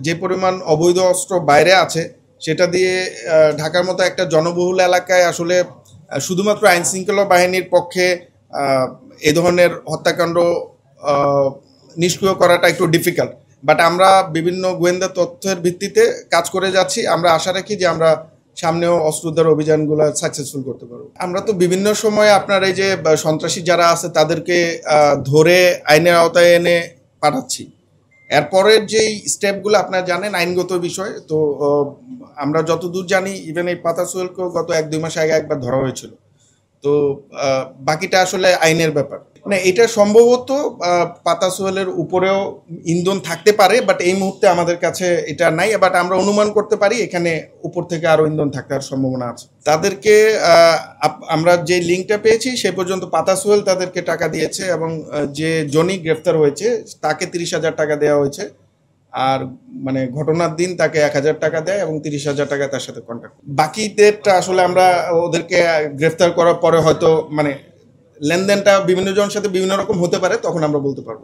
যে পরিমাণ অবৈধ অস্ত্র বাইরে আছে সেটা দিয়ে ঢাকার মতো একটা জনবহুল এলাকায় আসলে শুধুমাত্র আইন শৃঙ্খলা বাহিনীর পক্ষে এ ধরনের হত্যাকাণ্ড আহ, নিষ্ক্রিয় করাটা একটু ডিফিকাল্ট। বাট আমরা বিভিন্ন গোয়েন্দা তথ্যের ভিত্তিতে কাজ করে যাচ্ছি। আমরা আশা রাখি যে আমরা সামনেও অস্ত্র উদ্ধার অভিযানগুলো সাকসেসফুল করতে পারবো। আমরা তো বিভিন্ন সময় আপনার এই যে সন্ত্রাসী যারা আছে তাদেরকে ধরে আইনের আওতায় এনে পাঠাচ্ছি। এরপরের যেই স্টেপগুলো আপনারা জানেন আইনগত বিষয় তো আমরা যতদূর জানি ইভেন এই পাতা সোহেলকেও গত 1-2 মাস আগে একবার ধরা হয়েছিল। তো বাকিটা আসলে আইনের ব্যাপার। মানে এটা সম্ভবত পাতা সোহেলের উপরেও ইন্ধন থাকতে পারে, বাট এই মুহূর্তে আমাদের কাছে এটা নাই। বাট আমরা অনুমান করতে পারি এখানে উপর থেকে আরো ইন্ধন থাকার সম্ভাবনা আছে। তাদেরকে আমরা যে লিঙ্কটা পেয়েছি সে পর্যন্ত পাতা সোহেল তাদেরকে টাকা দিয়েছে এবং যে জনি গ্রেফতার হয়েছে তাকে 30,000 টাকা দেওয়া হয়েছে। আর মানে ঘটনার দিন তাকে 1,000 টাকা দেয় এবং 30,000 টাকা তার সাথে কন্ট্যাক্ট। বাকিদেরটা আসলে আমরা ওদেরকে গ্রেফতার করার পরে হয়তো মানে লেনদেনটা বিভিন্ন জনের সাথে বিভিন্ন রকম হতে পারে, তখন আমরা বলতে পারবো।